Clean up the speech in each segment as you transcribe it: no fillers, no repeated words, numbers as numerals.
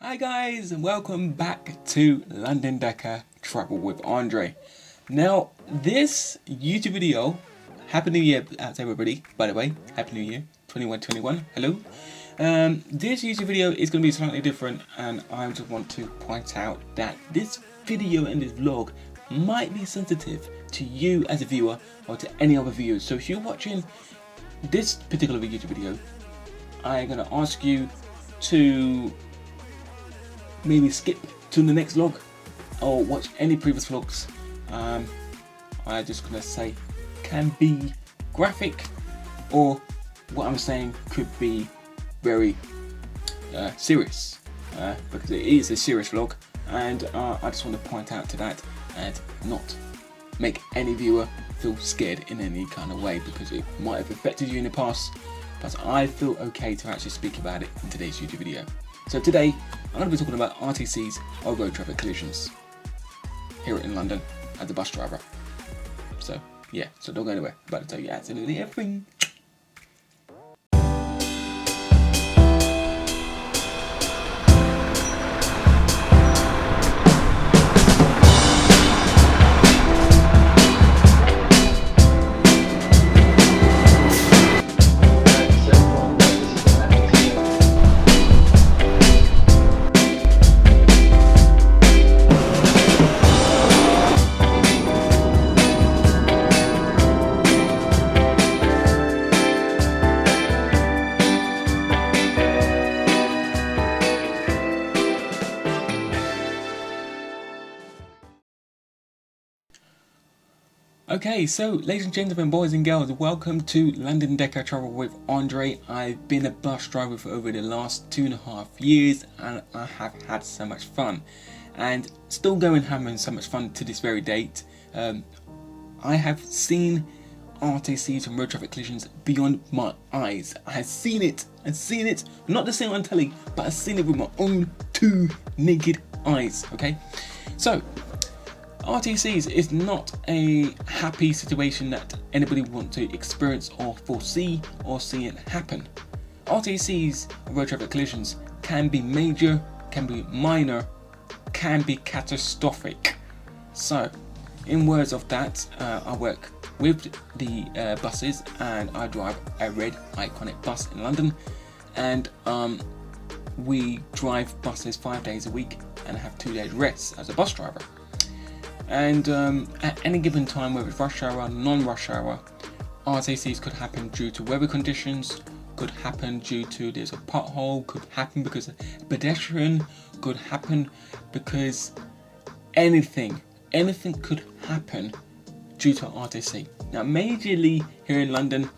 Hi guys, and welcome back to London Decker Travel with Andre. Now, this YouTube video, Happy New Year out to everybody, by the way, Happy New Year 2121, hello. This YouTube video is going to be slightly different, and I just want to point out that this video and this vlog might be sensitive to you as a viewer or to any other viewers. So if you're watching this particular YouTube video, I'm going to ask you to maybe skip to the next vlog or watch any previous vlogs. I'm just gonna say can be graphic, or what I'm saying could be very serious, because it is a serious vlog, and I just want to point out to that and not make any viewer feel scared in any kind of way, because it might have affected you in the past, but I feel okay to actually speak about it in today's YouTube video. So today I'm going to be talking about RTCs, or road traffic collisions, here in London as a bus driver. So yeah, so don't go anywhere, I'm about to tell you absolutely everything. Okay, so ladies and gentlemen, boys and girls, welcome to London Decker Travel with Andre. I've been a bus driver for over the last 2.5 years, and I have had so much fun, and still going having so much fun to this very date. I have seen RTCs and road traffic collisions beyond my eyes. I have seen it, not the same on telly, but I've seen it with my own two naked eyes, okay? So, RTCs is not a happy situation that anybody wants to experience or foresee or see it happen. RTCs, road traffic collisions, can be major, can be minor, can be catastrophic. So, in words of that, I work with the buses, and I drive a red iconic bus in London, and we drive buses 5 days a week and have 2 days rest as a bus driver. And at any given time, whether it's rush hour, non-rush hour, RTCs could happen due to weather conditions, could happen due to there's a pothole, could happen because a pedestrian, could happen because anything could happen due to RTC. Now, majorly here in London,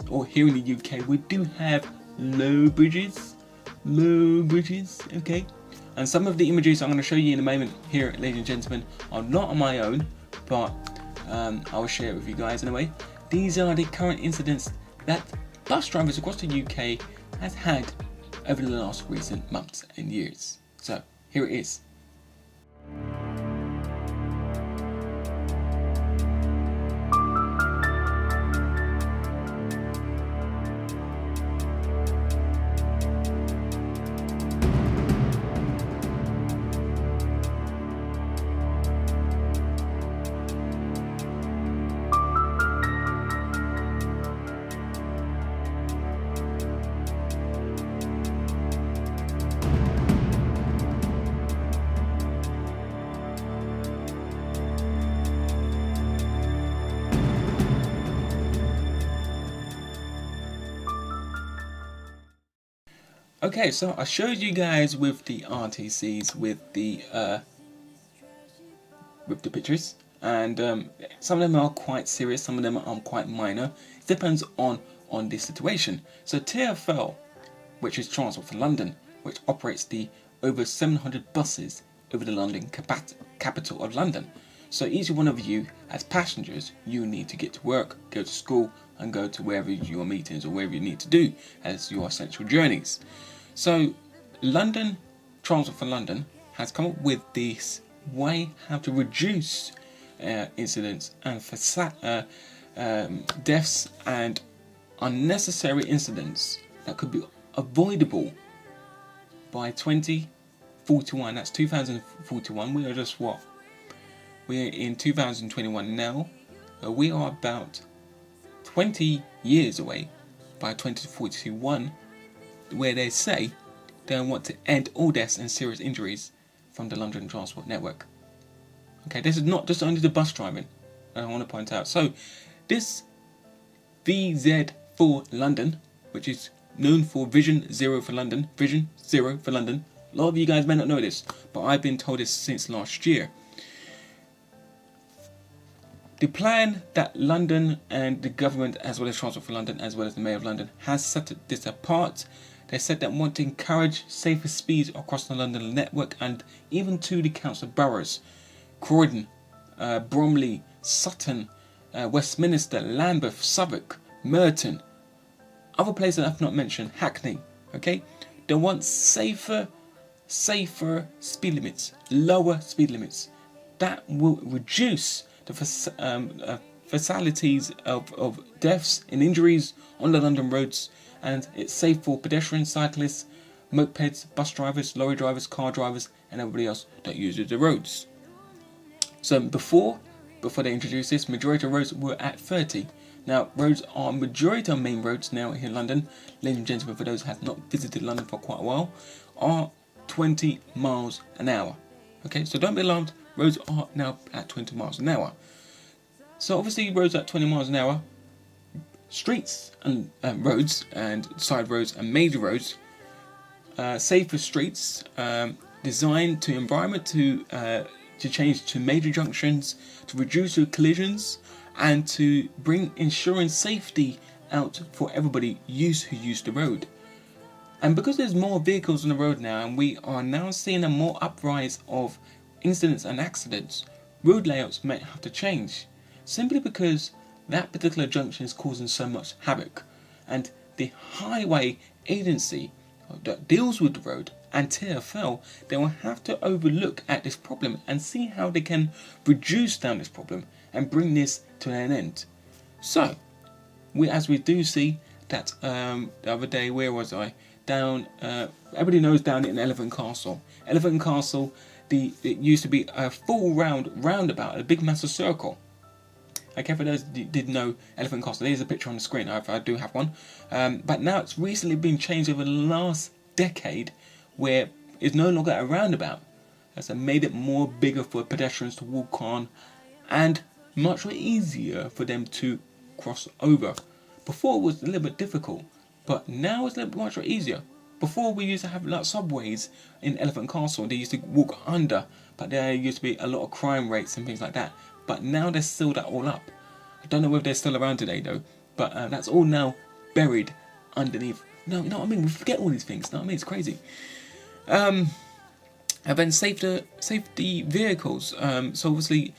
or here in the UK, we do have low bridges, okay? And some of the images I'm going to show you in a moment here, ladies and gentlemen, are not on my own, but I will share it with you guys in a way. These are the current incidents that bus drivers across the UK has had over the last recent months and years. So here it is. Okay, so I showed you guys with the RTCs with the pictures, and some of them are quite serious, some of them are quite minor. It depends on the situation. So TfL, which is Transport for London, which operates the over 700 buses over the London capital of London. So each one of you as passengers, you need to get to work, go to school, and go to wherever your meetings or wherever you need to do as your essential journeys. So London Transport for London has come up with this way how to reduce incidents and for deaths and unnecessary incidents that could be avoidable by 20 41. That's 2041. We are just what? We're in 2021 now. We are about 20 years away by 2041, where they say they want to end all deaths and serious injuries from the London Transport Network. Okay, this is not just only the bus driving, I want to point out. So, this VZ4 London, which is known for Vision Zero for London, Vision Zero for London. A lot of you guys may not know this, but I've been told this since last year. The plan that London and the government, as well as Transport for London, as well as the Mayor of London, has set this apart. They said they want to encourage safer speeds across the London network and even to the council boroughs. Croydon, Bromley, Sutton, Westminster, Lambeth, Southwark, Merton, other places I've not mentioned, Hackney, okay? They want safer speed limits, lower speed limits. That will reduce the fatalities of deaths and injuries on the London roads, and it's safe for pedestrians, cyclists, mopeds, bus drivers, lorry drivers, car drivers, and everybody else that uses the roads. So before they introduced this, majority of roads were at 30. Now, majority of main roads now here in London, ladies and gentlemen, for those who have not visited London for quite a while, are 20 miles an hour. Okay, so don't be alarmed, roads are now at 20 miles an hour. So obviously roads at 20 miles an hour, streets and roads and side roads and major roads, safer streets, designed to environment to change to major junctions, to reduce your collisions, and to bring insurance safety out for everybody who use the road. And because there's more vehicles on the road now, and we are now seeing a more uprise of incidents and accidents, road layouts may have to change, simply because that particular junction is causing so much havoc. And the highway agency that deals with the road and TfL, they will have to overlook at this problem and see how they can reduce down this problem and bring this to an end. So, as we do see that the other day, where was I? Down, everybody knows down in Elephant Castle. Elephant Castle, it used to be a full roundabout, a big massive circle. Okay, for those who did know Elephant Castle, there's a picture on the screen. I do have one, but now it's recently been changed over the last decade, where it's no longer a roundabout. That's made it more bigger for pedestrians to walk on, and much easier for them to cross over. Before it was a little bit difficult, but now it's a little bit much easier. Before we used to have like subways in Elephant Castle, they used to walk under, but there used to be a lot of crime rates and things like that. But now they've sealed that all up. I don't know if they're still around today though, but that's all now buried underneath. No, you know what I mean? We forget all these things. You know what I mean? It's crazy. And then safety vehicles. So obviously,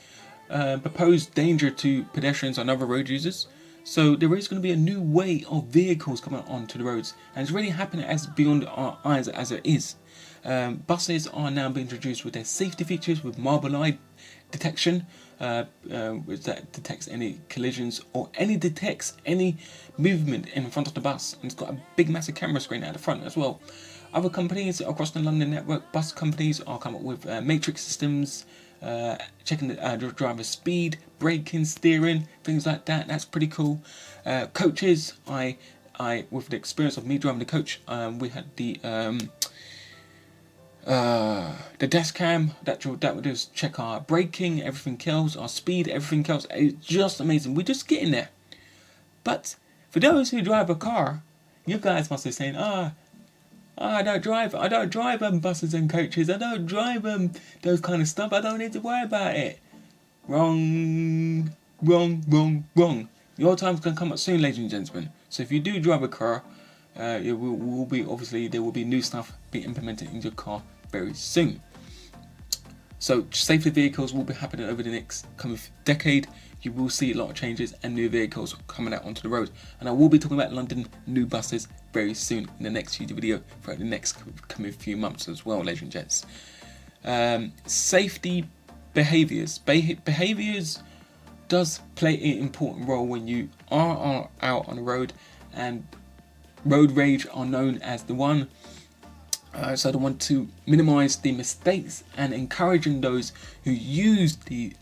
proposed danger to pedestrians and other road users. So there is going to be a new way of vehicles coming onto the roads, and it's really happening as beyond our eyes as it is. Buses are now being introduced with their safety features, with marble eye detection, that detects any collisions or detects any movement in front of the bus, and it's got a big massive camera screen at the front as well. Other companies across the London network, bus companies, are coming up with matrix systems, checking the driver's speed, braking, steering, things like that. That's pretty cool. Coaches, I with the experience of me driving the coach, we had the desk cam that would just check our braking, everything else, our speed, everything else. It's just amazing. We're just getting there. But for those who drive a car, you guys must be saying, I don't drive buses and coaches. I don't drive those kind of stuff. I don't need to worry about it. Wrong. Your time's gonna come up soon, ladies and gentlemen. So if you do drive a car, there will be new stuff being implemented into your car very soon. So safety vehicles will be happening over the next coming decade. You will see a lot of changes and new vehicles coming out onto the road. And I will be talking about London new buses very soon in the next YouTube video for the next coming few months as well, ladies and gents. Safety behaviours. Behaviours does play an important role when you are out on the road, and road rage are known as the one So they want to minimize the mistakes and encouraging those who use the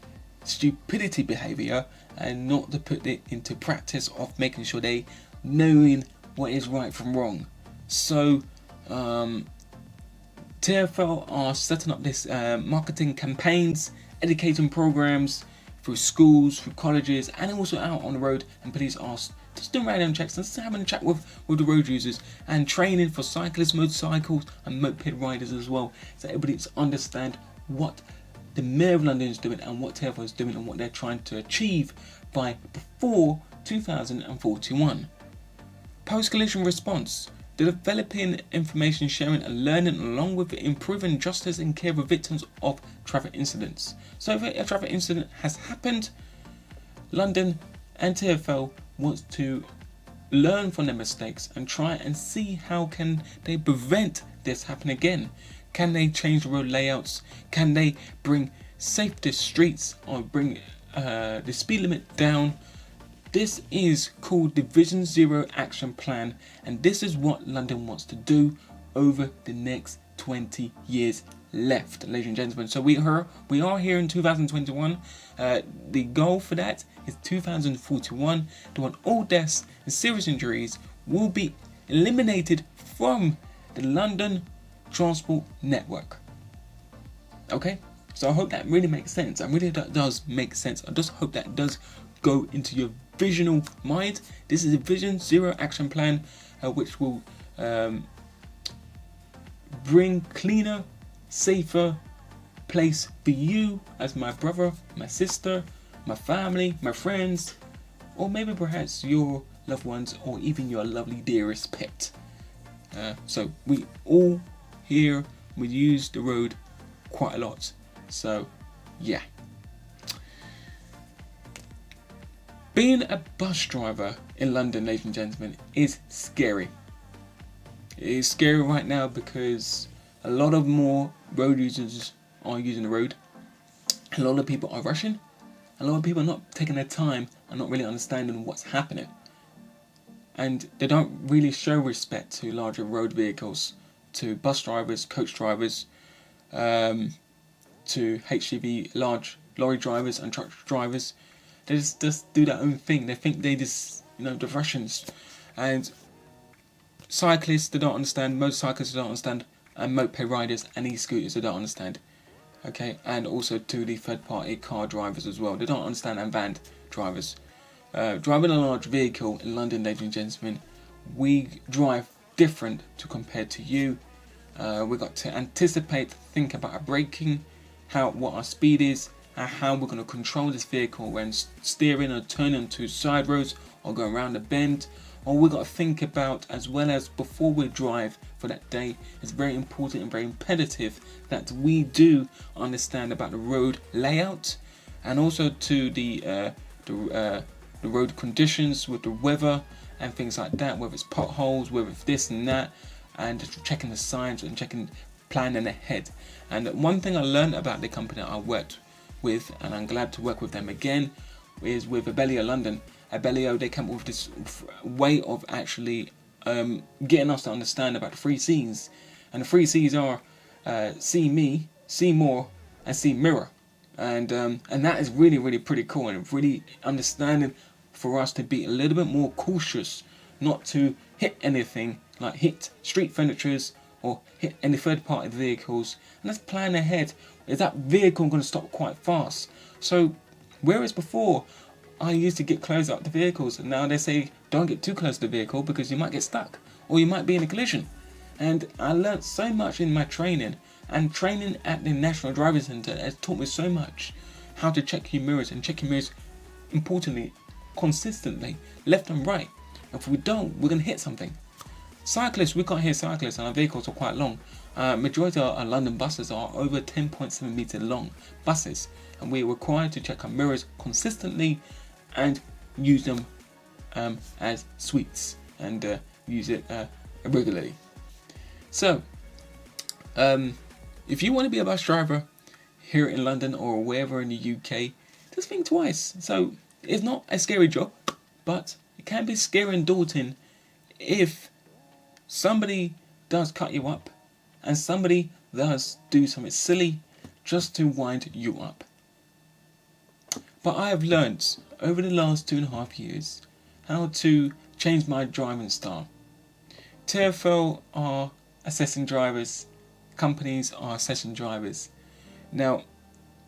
stupidity behavior and not to put it into practice of making sure they knowing what is right from wrong. So TfL are setting up this marketing campaigns, educating programs through schools, through colleges, and also out on the road. And police are just doing random checks and just having a chat with the road users and training for cyclists, motorcycles, and moped riders as well, so everybody to understand what the Mayor of London is doing and what TfL is doing and what they're trying to achieve by before 2041. Post-collision response. The developing information sharing and learning along with improving justice and care for victims of traffic incidents. So if a traffic incident has happened, London and TfL wants to learn from their mistakes and try and see how can they prevent this happening again. Can they change the road layouts? Can they bring safer streets or bring the speed limit down? This is called the Vision Zero Action Plan, and this is what London wants to do over the next 20 years left, ladies and gentlemen. So we are here in 2021. The goal for that is 2041. They want all deaths and serious injuries will be eliminated from the London transport network. Okay, so I hope that really makes sense. I really that does make sense. I just hope that does go into your visional mind. This is a Vision Zero Action Plan, which will bring cleaner, safer place for you as my brother, my sister, my family, my friends, or maybe perhaps your loved ones, or even your lovely dearest pet. So we all here, we use the road quite a lot. So yeah. Being a bus driver in London, ladies and gentlemen, is scary. It is scary right now because a lot of more road users are using the road. A lot of people are rushing. A lot of people are not taking their time and not really understanding what's happening. And they don't really show respect to larger road vehicles, to bus drivers, coach drivers, to HGV, large lorry drivers and truck drivers. They just do their own thing. They think they just, the Russians. And cyclists, they don't understand. Motorcyclists, they don't understand. And moped riders and e-scooters, they don't understand. Okay, and also to the third-party car drivers as well. They don't understand, and van drivers. Driving a large vehicle in London, ladies and gentlemen, we drive different to compared to you. We've got to anticipate, think about our braking, what our speed is, and how we're going to control this vehicle when steering or turning to side roads or going around a bend. Or we've got to think about, as well as before we drive for that day, it's very important and very imperative that we do understand about the road layout and also to the road conditions with the weather and things like that, whether it's potholes, whether it's this and that, and checking the signs and planning ahead. And one thing I learned about the company I worked with, and I'm glad to work with them again, is with Abellio London. Abellio, they come up with this way of actually getting us to understand about the 3 C's. And the 3 C's are see me, see more, and see mirror. And that is really, really pretty cool, and really understanding for us to be a little bit more cautious, not to hit anything, like hit street furnitures or hit any third-party vehicles. And let's plan ahead. Is that vehicle going to stop quite fast? So whereas before I used to get close up to vehicles, and now they say don't get too close to the vehicle because you might get stuck or you might be in a collision. And I learnt so much in my training, and training at the National Driving Centre has taught me so much how to check your mirrors, and check your mirrors importantly, consistently, left and right. If we don't, we're going to hit something. Cyclists, we can't hear cyclists, and our vehicles are quite long. Majority of our London buses are over 10.7 metre long buses, and we're required to check our mirrors consistently and use them as sweets and use it regularly. So, if you want to be a bus driver here in London or wherever in the UK, just think twice. So, it's not a scary job, but it can be scary and daunting if somebody does cut you up and somebody does do something silly just to wind you up. But I have learnt over the last 2.5 years how to change my driving style. TfL are assessing drivers, companies are assessing drivers. Now,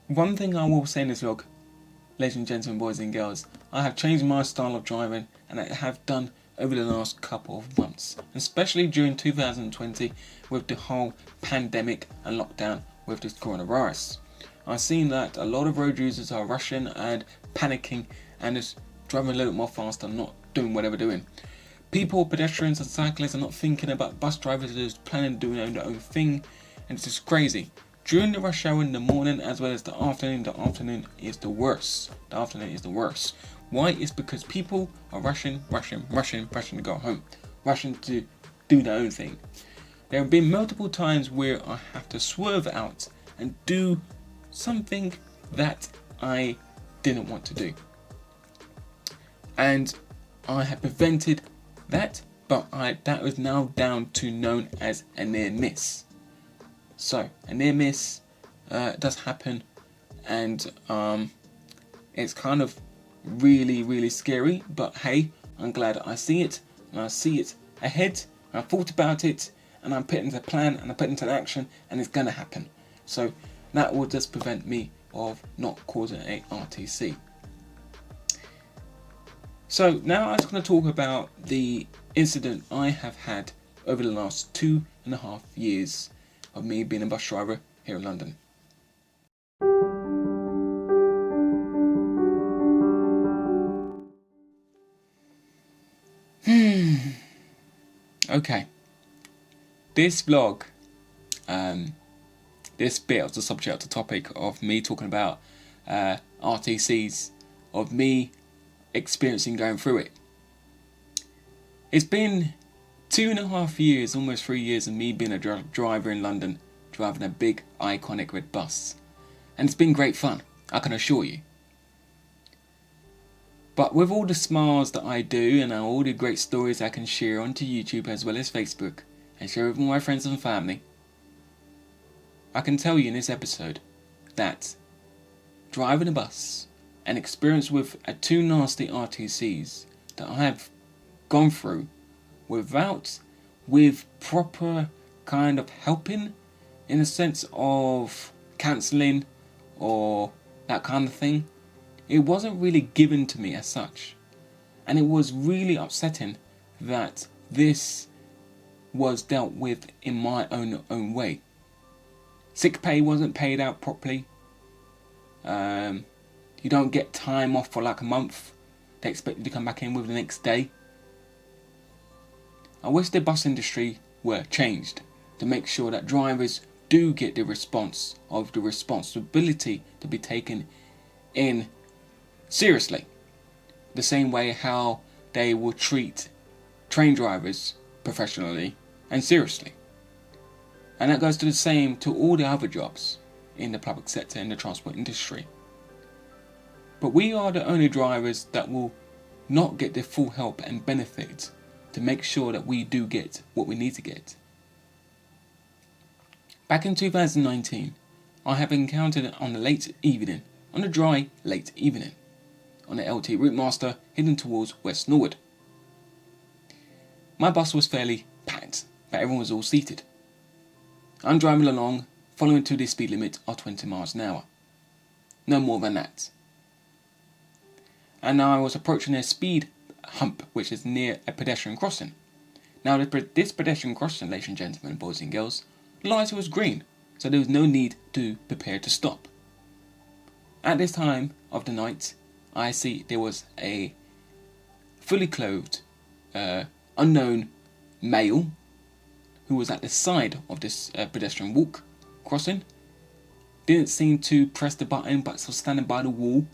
one thing I will say in this vlog, ladies and gentlemen, boys and girls, I have changed my style of driving, and I have done over the last couple of months, especially during 2020 with the whole pandemic and lockdown with this coronavirus. I've seen that a lot of road users are rushing and panicking and just driving a little bit more faster, not doing whatever they're doing. People, pedestrians and cyclists are not thinking about bus drivers, they're just planning doing their own thing, and it's just crazy. During the rush hour in the morning as well as the afternoon is the worst. The afternoon is the worst. Why? It's because people are rushing to go home, rushing to do their own thing. There have been multiple times where I have to swerve out and do something that I didn't want to do. And I have prevented that, but that is now down to known as a near miss. So a near miss does happen, and it's kind of really scary, but hey, I'm glad I see it, and I see it ahead, and I thought about it, and I put it into a plan, and I put it into action, and it's gonna happen. So that will just prevent me of not causing a RTC. So now I'm just going to talk about the incident I have had over the last 2.5 years of me being a bus driver here in London. Okay. This vlog, this bit of the subject, the topic of me talking about RTCs, of me experiencing going through it. It's been 2.5 years, almost 3 years of me being a driver in London, driving a big iconic red bus, and it's been great fun, I can assure you. But with all the smiles that I do and all the great stories I can share onto YouTube as well as Facebook and share with my friends and family, I can tell you in this episode that driving a bus, an experience with two nasty RTCs that I have gone through with proper kind of helping, in the sense of cancelling or that kind of thing, it wasn't really given to me as such. And it was really upsetting that this was dealt with in my own way. Sick pay wasn't paid out properly. You don't get time off for like a month. They expect you to come back in with the next day. I wish the bus industry were changed to make sure that drivers do get the response of the responsibility to be taken in seriously. The same way how they will treat train drivers professionally and seriously. And that goes to the same to all the other jobs in the public sector, in the transport industry. But we are the only drivers that will not get the full help and benefit to make sure that we do get what we need to get. Back in 2019, I have encountered on a dry late evening, on the LT Route Master heading towards West Norwood. My bus was fairly packed, but everyone was all seated. I'm driving along, following to the speed limit of 20 miles an hour. No more than that. And now I was approaching a speed hump, which is near a pedestrian crossing. Now this pedestrian crossing, ladies and gentlemen, boys and girls, the light was green, so there was no need to prepare to stop. At this time of the night, I see there was a fully clothed, unknown male who was at the side of this pedestrian walk crossing. Didn't seem to press the button, but was standing by the wall.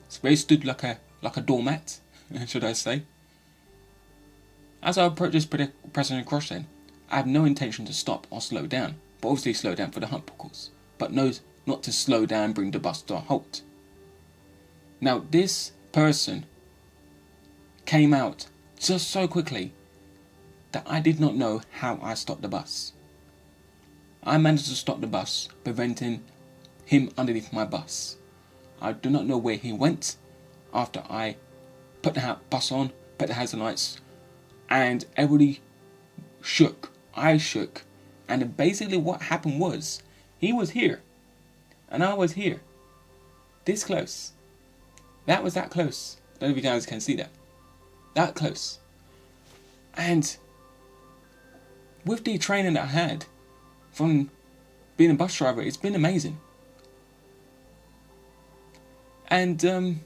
So they stood like a doormat, should I say. As I approached this pedestrian crossing, I had no intention to stop or slow down, but obviously slow down for the hump, of course, but no, not to slow down and bring the bus to a halt. Now this person came out just so quickly that I did not know how I stopped the bus. I managed to stop the bus, preventing him underneath my bus. I do not know where he went after I put the bus on, put the hazard lights, and everybody shook. I shook. And basically what happened was, he was here, and I was here. This close. That was that close. I don't know if you guys can see that. That close. And with the training that I had from being a bus driver, it's been amazing. And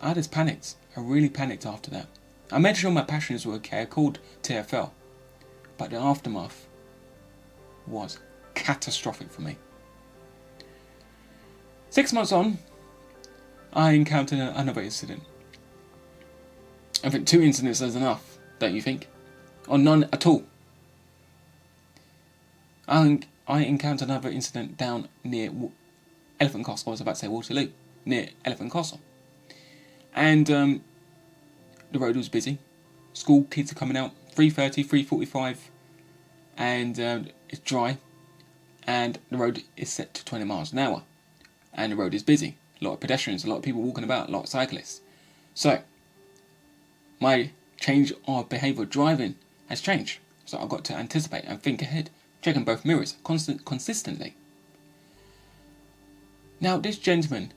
I just panicked. I really panicked after that. I made sure my passengers were okay. I called TfL. But the aftermath was catastrophic for me. 6 months on, I encountered another incident. I think 2 incidents is enough, don't you think? Or none at all. I encountered another incident down near Elephant Castle. I was about to say Waterloo. Near Elephant Castle. And the road was busy. School kids are coming out. 3:30, 3:45. And it's dry. And the road is set to 20 miles an hour. And the road is busy. A lot of pedestrians, a lot of people walking about, a lot of cyclists. So, my change of behaviour driving has changed. So I've got to anticipate and think ahead, checking both mirrors consistently. Now this gentleman,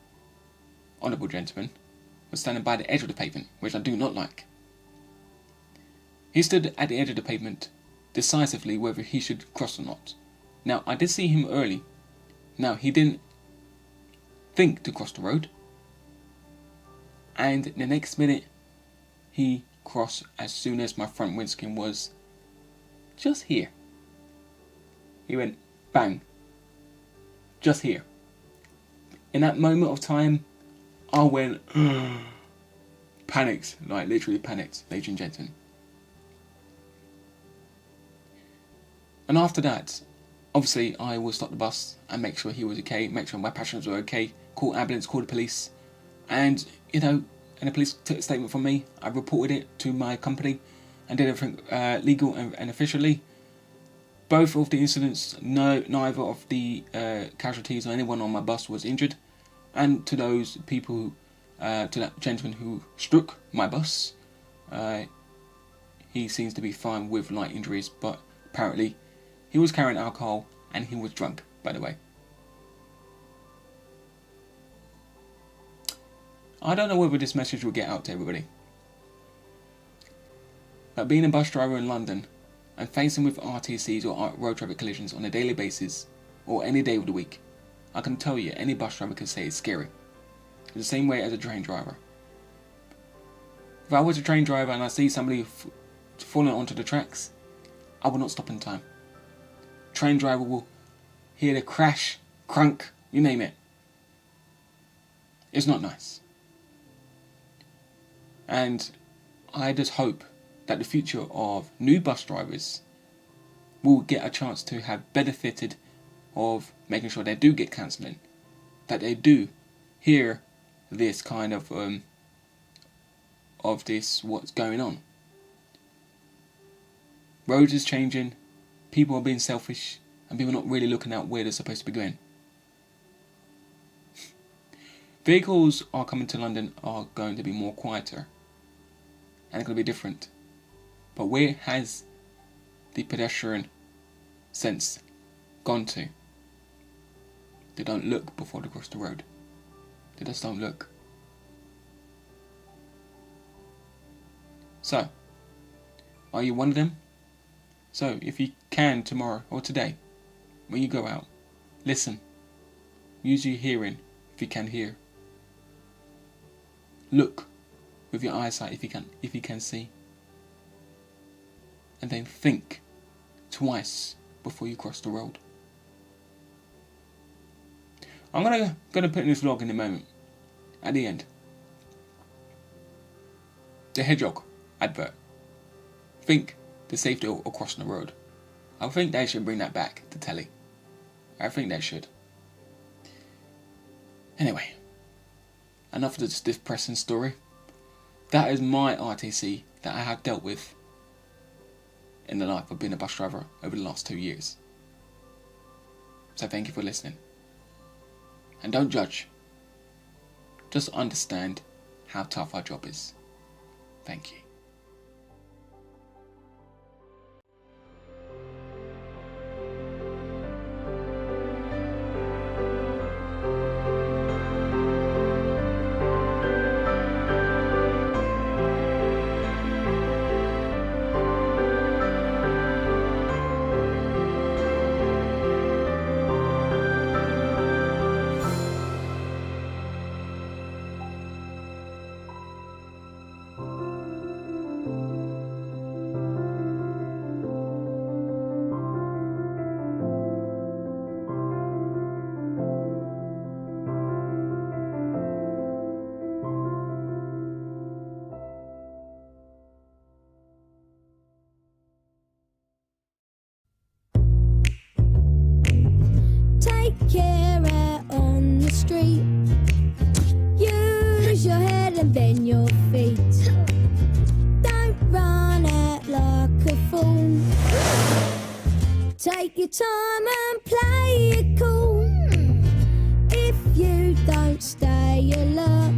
honourable gentleman, was standing by the edge of the pavement, which I do not like. He stood at the edge of the pavement, decisively whether he should cross or not. Now I did see him early. Now he didn't think to cross the road, and the next minute he crossed as soon as my front windscreen was just here. He went bang, just here. In that moment of time, I went panicked, like literally panicked, ladies and gentlemen. And after that, obviously I will stop the bus and make sure he was okay, make sure my passengers were okay, call ambulance, call the police, and and the police took a statement from me. I reported it to my company and did everything legal and officially. Both of the incidents, neither of the casualties or anyone on my bus was injured. And to those people, to that gentleman who struck my bus, he seems to be fine with light injuries, but apparently he was carrying alcohol and he was drunk, by the way. I don't know whether this message will get out to everybody, but being a bus driver in London and facing with RTCs or road traffic collisions on a daily basis or any day of the week, I can tell you any bus driver can say it's scary. It's the same way as a train driver. If I was a train driver and I see somebody falling onto the tracks, I will not stop in time. Train driver will hear the crash, crunk, you name it. It's not nice. And I just hope that the future of new bus drivers will get a chance to have benefited of making sure they do get counselling, that they do hear this kind of this what's going on. Roads is changing, people are being selfish, and people are not really looking at where they're supposed to be going. Vehicles are coming to London are going to be more quieter, and it's going to be different. But where has the pedestrian sense gone to? They don't look before they cross the road. They just don't look. So, are you one of them? So, if you can tomorrow or today, when you go out, listen. Use your hearing if you can hear. Look with your eyesight if you can see. And then think twice before you cross the road. I'm gonna put in this vlog in a moment. At the end, the hedgehog advert. Think the safety of crossing the road. I think they should bring that back to telly. I think they should. Anyway, enough of this depressing story. That is my RTC that I have dealt with. in the life of being a bus driver over the last 2 years. So thank you for listening. And don't judge. Just understand how tough our job is. Thank you. Take care out on the street. Use your head and then your feet. Don't run out like a fool. Take your time and play it cool. If you don't stay alert,